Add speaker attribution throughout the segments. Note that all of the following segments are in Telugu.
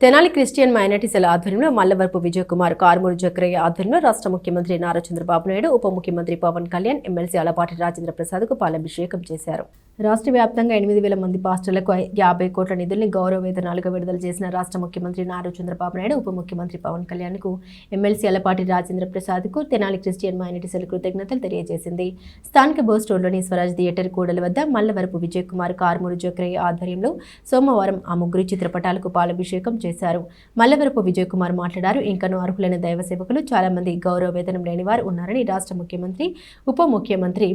Speaker 1: తెనాలి క్రిస్టియన్ మైనార్టీ సెల్ ఆధ్వర్యంలో మల్లవరపు విజయ్ కుమార్, కార్మూరు జక్రయ్య ఆధ్వర్యంలో రాష్ట్ర ముఖ్యమంత్రి నారా చంద్రబాబు నాయుడు, ఉప ముఖ్యమంత్రి పవన్ కళ్యాణ్, ఎమ్మెల్సీ ఆలపాటి రాజేంద్ర ప్రసాద్కు పాలాభిషేకం చేశారు. రాష్ట్ర వ్యాప్తంగా 8,000 మంది పాస్టర్లకు 50 కోట్ల నిధుల్ని గౌరవ వేతనాలుగా విడుదల చేసిన రాష్ట్ర ముఖ్యమంత్రి నారా చంద్రబాబు నాయుడు, ఉప ముఖ్యమంత్రి పవన్ కళ్యాణ్కు, ఎమ్మెల్సీ ఆలపాటి రాజేంద్ర ప్రసాద్కు తెనాలి క్రిస్టియన్ మైనార్టీ సెల్ కృతజ్ఞతలు తెలియజేసింది. స్థానిక బస్ స్టోర్లోని స్వరాజ్ థియేటర్ కూడలి వద్ద మల్లవరపు విజయ్ కుమార్, కార్మూరు జక్రయ్య ఆధ్వర్యంలో సోమవారం ఆ ముగ్గురి చిత్రపటాలకు పాలాభిషేకం చేశారు. మల్లవరపు విజయ్ కుమార్ మాట్లాడారు. ఇంకనూ అర్హులైన దైవ సేవకులు చాలా మంది గౌరవ వేతనం లేని వారు ఉన్నారని, రాష్ట్ర ముఖ్యమంత్రి, ఉప ముఖ్యమంత్రి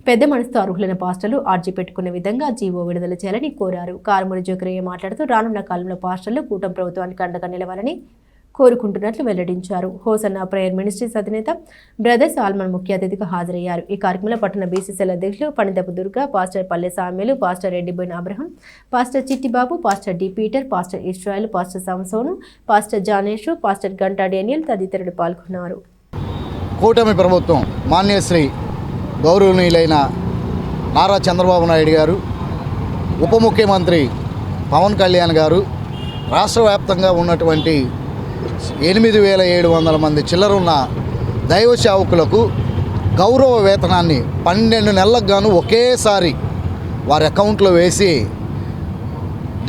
Speaker 1: పెద్ద మనసుతో అర్హులైన పాస్టర్లు ఆర్జీ పెట్టుకునే విధంగా జీవో విడుదల చేయాలని కోరారు. కార్మూరు జక్రయ్య మాట్లాడుతూ రానున్న కాలంలో పాస్టర్లు కూటమి ప్రభుత్వానికి అండగా నిలవాలని కోరుకుంటున్నట్లు వెల్లడించారు. హోసన్న ప్రేయర్ మినిస్ట్రీస్ అధినేత బ్రదర్ సాల్మన్ ముఖ్య అతిథిగా హాజరయ్యారు. ఈ కార్యక్రమంలో పట్టణ బీసీసీఎల్ అధ్యక్షులు పణిదపు దుర్గా, పాస్టర్ పల్లె సామ్యులు, pastor Reddiboina Abraham, pastor Chittibabu, pastor D Peter, pastor Israel, pastor Samson, pastor Janeshu, pastor Ganta Daniel తదితరులు పాల్గొన్నారు.
Speaker 2: కూటమి ప్రభుత్వం మాన్యశ్రీ గౌరవనీయులైన నారా చంద్రబాబు నాయుడు గారు, ఉప ముఖ్యమంత్రి పవన్ కళ్యాణ్ గారు రాష్ట్ర వ్యాప్తంగా ఉన్నటువంటి 8,700 మంది చిల్లరున్న దైవ సేవకులకు గౌరవ వేతనాన్ని 12 నెలలకు గాను ఒకేసారి వారి అకౌంట్లో వేసి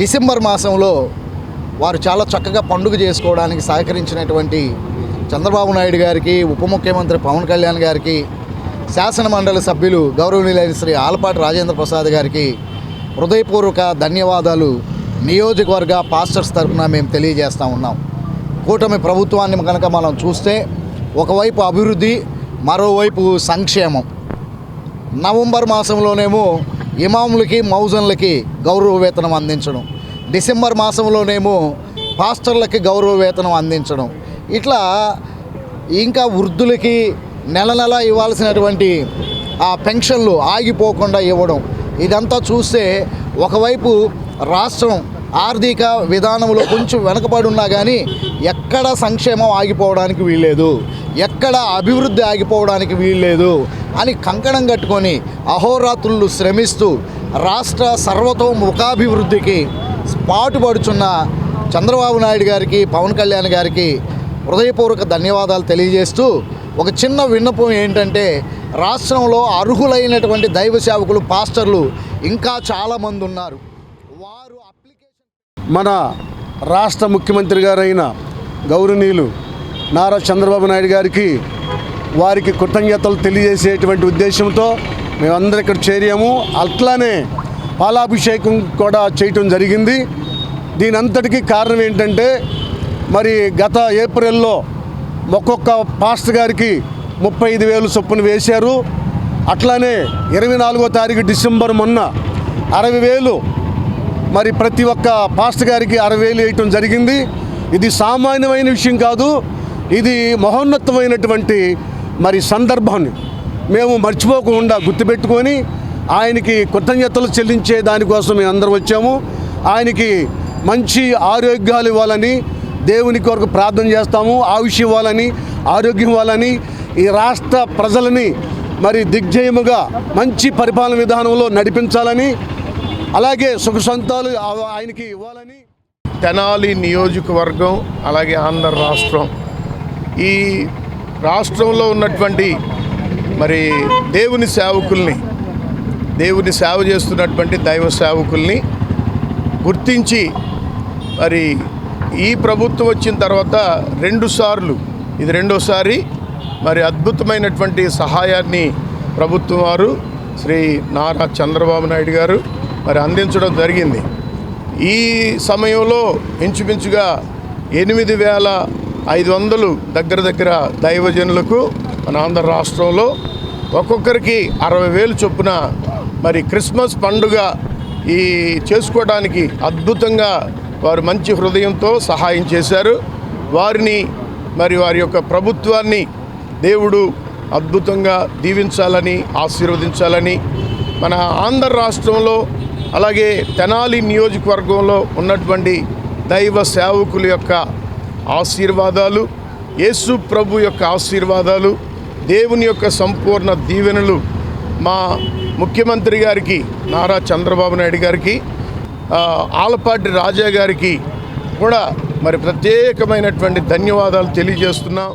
Speaker 2: డిసెంబర్ మాసంలో వారు చాలా చక్కగా పండుగ చేసుకోవడానికి సహకరించినటువంటి చంద్రబాబు నాయుడు గారికి, ఉప ముఖ్యమంత్రి పవన్ కళ్యాణ్ గారికి, శాసన మండలి సభ్యులు గౌరవనీయులైన శ్రీ ఆలపాటి రాజేంద్ర ప్రసాద్ గారికి హృదయపూర్వక ధన్యవాదాలు నియోజకవర్గ పాస్టర్స్ తరఫున మేము తెలియజేస్తూ ఉన్నాం. కూటమి ప్రభుత్వాన్ని కనుక మనం చూస్తే ఒకవైపు అభివృద్ధి, మరోవైపు సంక్షేమం. నవంబర్ మాసంలోనేమో ఇమాములకి, మౌజన్లకి గౌరవ వేతనం అందించడం, డిసెంబర్ మాసంలోనేమో పాస్టర్లకి గౌరవ వేతనం అందించడం, ఇట్లా ఇంకా వృద్ధులకి నెల నెల ఇవ్వాల్సినటువంటి ఆ పెన్షన్లు ఆగిపోకుండా ఇవ్వడం, ఇదంతా చూస్తే ఒకవైపు రాష్ట్రం ఆర్థిక విధానంలో కొంచెం వెనకబడి ఉన్నా కానీ ఎక్కడ సంక్షేమం ఆగిపోవడానికి వీల్లేదు, ఎక్కడ అభివృద్ధి ఆగిపోవడానికి వీల్లేదు అని కంకణం కట్టుకొని అహోరాత్రులు శ్రమిస్తూ రాష్ట్ర సర్వతోముఖాభివృద్ధికి పాటుపడుచున్న చంద్రబాబు నాయుడు గారికి, పవన్ కళ్యాణ్ గారికి హృదయపూర్వక ధన్యవాదాలు తెలియజేస్తూ, ఒక చిన్న విన్నపం ఏంటంటే రాష్ట్రంలో అర్హులైనటువంటి దైవ సేవకులు, పాస్టర్లు ఇంకా చాలామంది ఉన్నారు. వారు
Speaker 3: మన రాష్ట్ర ముఖ్యమంత్రి గారైన గౌరవనీయులు నారా చంద్రబాబు నాయుడు గారికి, వారికి కృతజ్ఞతలు తెలియజేసేటువంటి ఉద్దేశంతో మేమందరం ఇక్కడ చేరాము. అట్లానే పాలాభిషేకం కూడా చేయటం జరిగింది. దీని అంతటికీ కారణం ఏంటంటే, మరి గత ఏప్రిల్లో ఒక్కొక్క పాస్టర్ గారికి 35,000 చొప్పున వేశారు. అట్లానే 24వ తారీఖు డిసెంబర్ మొన్న 60,000 మరి ప్రతి ఒక్క పాస్టర్ గారికి 60,000 వేయటం జరిగింది. ఇది సామాన్యమైన విషయం కాదు, ఇది మహోన్నతమైనటువంటి మరి సందర్భాన్ని మేము మర్చిపోకుండా గుర్తుపెట్టుకొని ఆయనకి కృతజ్ఞతలు చెల్లించే దానికోసం మేము అందరం వచ్చాము. ఆయనకి మంచి ఆరోగ్యాలు ఇవ్వాలని దేవుని కొరకు ప్రార్థన చేస్తాము. ఆయుష్ ఇవ్వాలని, ఆరోగ్యం ఇవ్వాలని, ఈ రాష్ట్ర ప్రజలని మరి దిగ్జయముగా మంచి పరిపాలన విధానంలో నడిపించాలని, అలాగే సుఖ సంతాలు ఆయనకి ఇవ్వాలని.
Speaker 4: తెనాలి నియోజకవర్గం, అలాగే ఆంధ్ర రాష్ట్రం, ఈ రాష్ట్రంలో ఉన్నటువంటి మరి దేవుని సేవకుల్ని, దేవుని సేవ చేస్తున్నటువంటి దైవ సేవకుల్ని గుర్తించి మరి ఈ ప్రభుత్వం వచ్చిన తర్వాత 2 సార్లు, ఇది 2వసారి మరి అద్భుతమైనటువంటి సహాయాన్ని ప్రభుత్వం వారు శ్రీ నారా చంద్రబాబు నాయుడు గారు మరి అందించడం జరిగింది. ఈ సమయంలో ఇంచుమించుగా 8,500 దగ్గర దైవజనులకు మన ఆంధ్ర రాష్ట్రంలో ఒక్కొక్కరికి 60,000 చొప్పున మరి క్రిస్మస్ పండుగ ఈ చేసుకోవడానికి అద్భుతంగా వారు మంచి హృదయంతో సహాయం చేశారు. వారిని మరి వారి యొక్క ప్రభుత్వాన్ని దేవుడు అద్భుతంగా దీవించాలని, ఆశీర్వదించాలని, మన ఆంధ్ర రాష్ట్రంలో అలాగే తెనాలి నియోజకవర్గంలో ఉన్నటువంటి దైవ సేవకుల యొక్క ఆశీర్వాదాలు, యేసు ప్రభు యొక్క ఆశీర్వాదాలు, దేవుని యొక్క సంపూర్ణ దీవెనలు మా ముఖ్యమంత్రి గారికి నారా చంద్రబాబు నాయుడు గారికి, ఆలపాటి రాజా గారికి కూడా మరి ప్రత్యేకమైనటువంటి ధన్యవాదాలు తెలియజేస్తున్నాం.